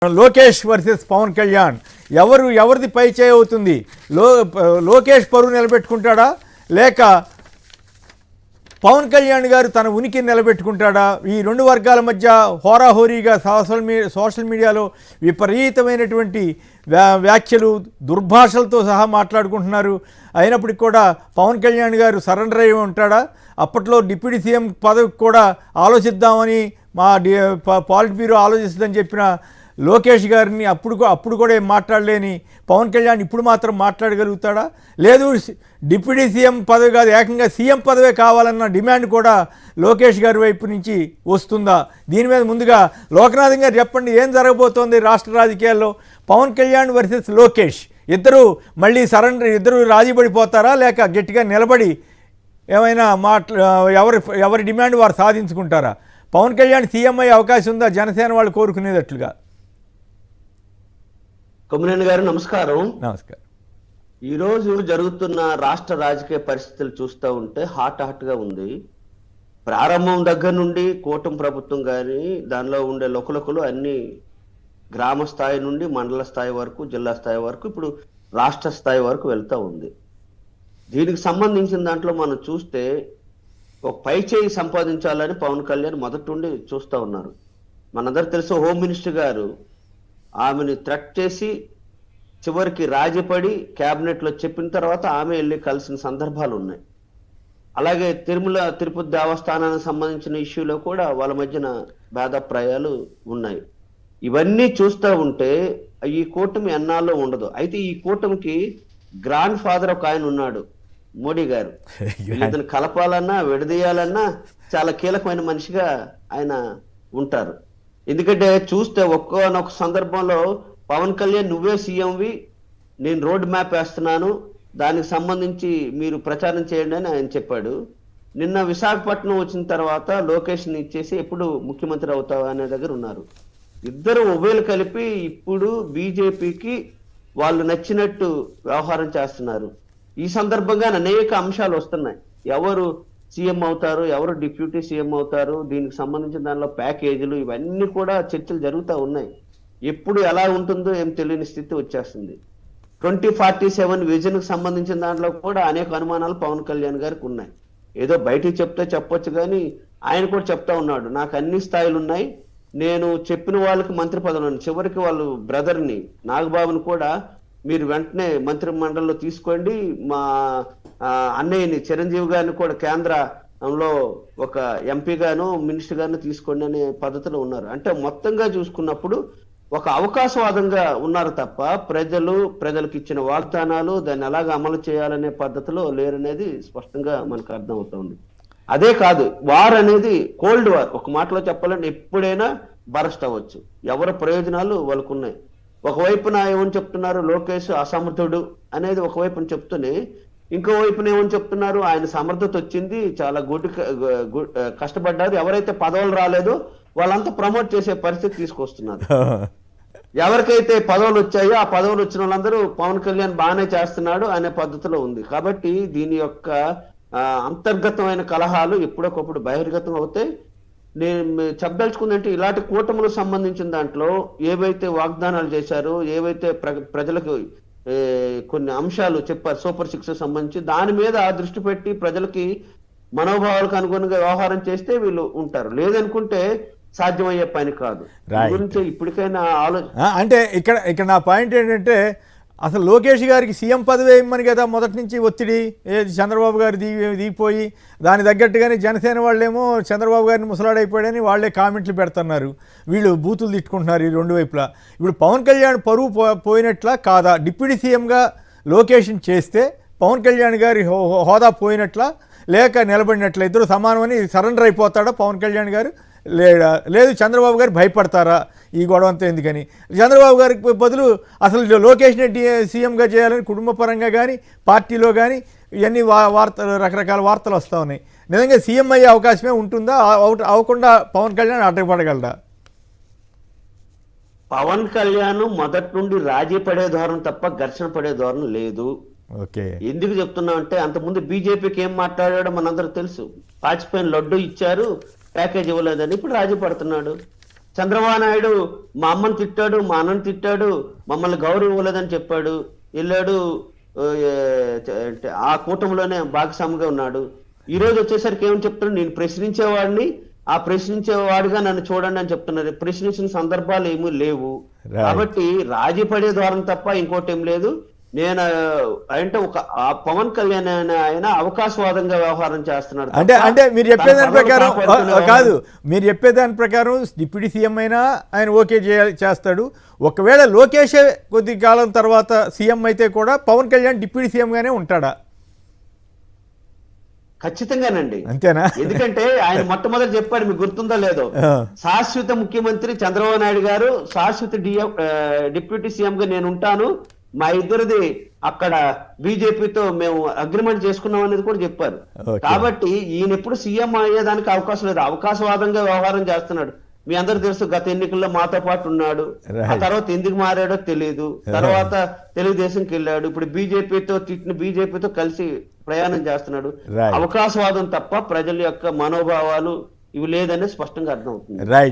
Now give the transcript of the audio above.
Lokesh versus Pawan Kalyan ఎవరిది పై చేయి అవుతుంది? లోకేష్ పరువు నిలబెట్టుకుంటాడా లేక పవన్ కళ్యాణ్ గారు తన ఉనికిని నిలబెట్టుకుంటాడా? ఈ రెండు వర్గాల మధ్య హోరాహోరీగా సోషల్ మీడియాలో విపరీతమైనటువంటి వ్యాఖ్యలు దుర్భాషలతో సహా మాట్లాడుకుంటున్నారు. అయినప్పటికీ కూడా పవన్ కళ్యాణ్ గారు సరెండర్ అయి ఉంటాడా? అప్పట్లో డిప్యూటీ సీఎం పదవికి కూడా ఆలోచిద్దామని మా పాలిట్ బ్యూరో ఆలోచిస్తుందని చెప్పిన లోకేష్ గారిని అప్పుడు కూడా ఏం మాట్లాడలేని పవన్ కళ్యాణ్ ఇప్పుడు మాత్రం మాట్లాడగలుగుతాడా? లేదు డిప్యూటీ సీఎం పదవి కాదు ఏకంగా సీఎం పదవే కావాలన్న డిమాండ్ కూడా లోకేష్ గారి వైపు నుంచి వస్తుందా? దీని మీద ముందుగా లోకనాథన్ గారు చెప్పండి, ఏం జరగబోతోంది రాష్ట్ర రాజకీయాల్లో? పవన్ కళ్యాణ్ వర్సెస్ లోకేష్ ఇద్దరు మళ్ళీ ఇద్దరు రాజీ పడిపోతారా లేక గట్టిగా నిలబడి ఏమైనా ఎవరి డిమాండ్ వారు సాధించుకుంటారా? పవన్ కళ్యాణ్ సీఎం అయ్యే అవకాశం ఉందా జనసేన వాళ్ళు కోరుకునేటట్లుగా? కొమ్మినేని గారు నమస్కారం. నమస్కారం. ఈరోజు జరుగుతున్న రాష్ట్ర రాజకీయ పరిస్థితులు చూస్తూ ఉంటే హాట్గా ఉంది. ప్రారంభం దగ్గర నుండి కూటమి ప్రభుత్వం కానీ దానిలో ఉండే లోకలకులు అన్ని గ్రామ స్థాయి నుండి మండల స్థాయి వరకు, జిల్లా స్థాయి వరకు, ఇప్పుడు రాష్ట్ర స్థాయి వరకు వెళ్తూ ఉంది. దీనికి సంబంధించిన దాంట్లో మనం చూస్తే ఒక పై చేయి సంపాదించాలని పవన్ కళ్యాణ్ మొదటి నుండి చూస్తూ ఉన్నారు. మనందరూ తెలుసు హోమ్ మినిస్టర్ గారు ఆమెను థ్రెట్ చేసి చివరికి రాజీపడి క్యాబినెట్లో చెప్పిన తర్వాత ఆమె వెళ్ళి కలిసిన సందర్భాలు ఉన్నాయి. అలాగే తిరుపతి దేవస్థానానికి సంబంధించిన ఇష్యూలో కూడా వాళ్ళ మధ్యన భేదాభిప్రాయాలు ఉన్నాయి. ఇవన్నీ చూస్తూ ఉంటే ఈ కూటమి ఎన్నాళ్ళు ఉండదు. అయితే ఈ కూటమికి గ్రాండ్ ఫాదర్ ఒక ఆయన ఉన్నాడు, మోడీ గారు. ఇతను కలపాలన్నా విడదీయాలన్నా చాలా కీలకమైన మనిషిగా ఆయన ఉంటారు. ఎందుకంటే చూస్తే ఒక్కొక్క సందర్భంలో పవన్ కళ్యాణ్ నువ్వే సీఎంవి, నేను రోడ్ మ్యాప్ వేస్తున్నాను, దానికి సంబంధించి మీరు ప్రచారం చేయండి అని ఆయన చెప్పాడు. నిన్న విశాఖపట్నం వచ్చిన తర్వాత లోకేష్ని ఇచ్చేసి ఎప్పుడు ముఖ్యమంత్రి అవుతావా అనే దగ్గర ఉన్నారు. ఇద్దరు ఉభయలు కలిపి ఇప్పుడు బీజేపీకి వాళ్ళు నచ్చినట్టు వ్యవహారం చేస్తున్నారు. ఈ సందర్భంగా అనేక అంశాలు వస్తున్నాయి. ఎవరు సీఎం అవుతారు, ఎవరు డిప్యూటీ సీఎం అవుతారు, దీనికి సంబంధించిన దానిలో ప్యాకేజీలు ఇవన్నీ కూడా చర్చలు జరుగుతూ ఉన్నాయి. ఎప్పుడు ఎలా ఉంటుందో ఏం తెలియని స్థితి వచ్చేస్తుంది. 2047 విజన్కి సంబంధించిన దాంట్లో కూడా అనేక అనుమానాలు పవన్ కళ్యాణ్ గారికి ఉన్నాయి. ఏదో బయటికి చెప్తే చెప్పొచ్చు కానీ ఆయన కూడా చెప్తా ఉన్నాడు, నాకు అన్ని స్థాయిలు ఉన్నాయి, నేను చెప్పిన వాళ్ళకి మంత్రి పదవులు. చివరికి వాళ్ళు బ్రదర్ని నాగబాబుని కూడా మీరు వెంటనే మంత్రి మండలిలో తీసుకోండి, మా అన్నయ్యని చిరంజీవి గారిని కూడా కేంద్రంలో ఒక ఎంపీ గాను మినిస్టర్ గాను తీసుకోండి అనే పద్ధతిలో ఉన్నారు. అంటే మొత్తంగా చూసుకున్నప్పుడు ఒక అవకాశవాదంగా ఉన్నారు తప్ప ప్రజలకు ఇచ్చిన వాగ్దానాలు దాన్ని ఎలాగ అమలు చేయాలనే పద్ధతిలో లేరనేది స్పష్టంగా మనకు అర్థమవుతుంది. అదే కాదు, వార్ అనేది కోల్డ్ వార్. ఒక మాటలో చెప్పాలంటే ఎప్పుడైనా బరస్ట్ అవ్వచ్చు. ఎవరి ప్రయోజనాలు వాళ్ళకు ఉన్నాయి. ఒకవైపున ఏమని చెప్తున్నారు, లోకేష్ అసమర్థుడు అనేది ఒకవైపున చెప్తూనే ఇంకో వైపున ఏమని చెప్తున్నారు, ఆయన సమర్థత వచ్చింది, చాలా కష్టపడ్డారు, ఎవరైతే పదవులు రాలేదో వాళ్ళంతా ప్రమోట్ చేసే పరిస్థితి తీసుకొస్తున్నారు. ఎవరికైతే పదవులు వచ్చాయో ఆ పదవులు వచ్చిన వాళ్ళందరూ పవన్ కళ్యాణ్ బాగానే చేస్తున్నాడు అనే పద్ధతిలో ఉంది. కాబట్టి దీని యొక్క అంతర్గతమైన కలహాలు ఎప్పుడొకప్పుడు బహిర్గతం అవుతాయి. నేను చెప్పదలుచుకుందంటే ఇలాంటి కూటములకు సంబంధించిన దాంట్లో ఏవైతే వాగ్దానాలు చేశారో, ఏవైతే ప్రజలకు కొన్ని అంశాలు చెప్పారు సూపర్ 6 సంబంధించి, దాని మీద దృష్టి పెట్టి ప్రజలకి మనోభావాలకు అనుగుణంగా వ్యవహారం చేస్తే వీళ్ళు ఉంటారు. లేదనుకుంటే సాధ్యమయ్యే పని కాదు. గురించి ఇప్పటికైనా ఆలోచన. అంటే ఇక్కడ నా పాయింట్ ఏంటంటే, అసలు లోకేష్ గారికి సీఎం పదవి ఇమ్మని కదా మొదటి నుంచి ఒత్తిడి, చంద్రబాబు గారు దిగిపోయి దాని తగ్గట్టుగానే జనసేన వాళ్ళేమో చంద్రబాబు గారిని ముసలాడైపోయాడని వాళ్ళే కామెంట్లు పెడుతున్నారు, వీళ్ళు బూతులు తిట్టుకుంటున్నారు ఈ రెండు వైపులా. ఇప్పుడు పవన్ కళ్యాణ్ పరువు పోయినట్లా కాదా? డిప్యూటీ సీఎంగా లొకేషన్ చేస్తే పవన్ కళ్యాణ్ గారి హోదా పోయినట్లా లేక నిలబడినట్ల? ఇద్దరు సమానమని సరెండర్ అయిపోతాడా పవన్ కళ్యాణ్ గారు? లేదు చంద్రబాబు గారు భయపడతారా ఈ గొడవ అంతా ఎందుకని? చంద్రబాబు గారికి బదులు అసలు లోకేష్ని సీఎంగా చేయాలని కుటుంబ పరంగా కానీ పార్టీలో కానీ ఇవన్నీ రకరకాల వార్తలు వస్తూ ఉన్నాయి. నిజంగా సీఎం అయ్యే అవకాశమే ఉంటుందా? అవ్వకుండా పవన్ కళ్యాణ్ అడ్డపడగలడా? పవన్ కళ్యాణ్ మొదటి నుండి రాజీ పడే ధోరణి తప్ప ఘర్షణ పడే ధోరణి లేదు. ఓకే, ఎందుకు చెప్తున్నా అంటే అంతకుముందు బీజేపీకి ఏం మాట్లాడాడో మనందరూ తెలుసు. వాజ్పేయి లడ్డు ఇచ్చారు, ప్యాకేజ్ ఇవ్వలేదని ఇప్పుడు రాజీ పడుతున్నాడు. చంద్రబాబు నాయుడు మా అమ్మని తిట్టాడు, మా అన్నని తిట్టాడు, మమ్మల్ని గౌరవం ఇవ్వలేదని చెప్పాడు, వెళ్ళాడు ఆ కూటమిలోనే భాగస్వామిగా ఉన్నాడు. ఈ రోజు వచ్చేసరికి ఏమని చెప్తున్నాడు, నేను ప్రశ్నించేవాడిని, ఆ ప్రశ్నించేవాడిగా నన్ను చూడండి అని చెప్తున్నారు. ప్రశ్నించిన సందర్భాలు ఏమీ లేవు. కాబట్టి రాజీ పడే ద్వారం తప్ప ఇంకోటి ఏం లేదు. నేను అంటే ఆ పవన్ కళ్యాణ్ ఆయన అవకాశవాదంగా వ్యవహారం చేస్తున్నాడు. అంటే మీరు చెప్పేదాని ప్రకారం కాదు, మీరు చెప్పేదాని ప్రకారం డిప్యూటీ సీఎం అయినా ఆయన ఓకే చేస్తాడు. ఒకవేళ లోకేషే కొద్ది కాలం తర్వాత సీఎం అయితే కూడా పవన్ కళ్యాణ్ డిప్యూటీ సీఎం గానే ఉంటాడా? ఖచ్చితంగానండి. అంతేనా? ఎందుకంటే ఆయన మొట్టమొదటి చెప్పాడు, మీకు గుర్తుందో లేదో, శాశ్వత ముఖ్యమంత్రి చంద్రబాబు నాయుడు గారు శాశ్వత డిప్యూటీ సీఎం గా నేను ఉంటాను, మా ఇద్దరిది అక్కడ బీజేపీతో మేము అగ్రిమెంట్ చేసుకున్నాం అనేది కూడా చెప్పారు. కాబట్టి ఈయన ఎప్పుడు సీఎం అయ్యేదానికి అవకాశం లేదు, అవకాశవాదంగా వ్యవహారం చేస్తున్నాడు. మీ అందరు తెలుసు, గత ఎన్నికల్లో మాతో పాటు ఉన్నాడు, ఆ తర్వాత ఎందుకు మారాడో తెలియదు, తర్వాత తెలుగుదేశంకి వెళ్ళాడు, ఇప్పుడు బీజేపీతో కలిసి ప్రయాణం చేస్తున్నాడు. అవకాశవాదం తప్ప ప్రజల యొక్క మనోభావాలు ఇవి లేదనేది స్పష్టంగా అర్థమవుతుంది. రైట్.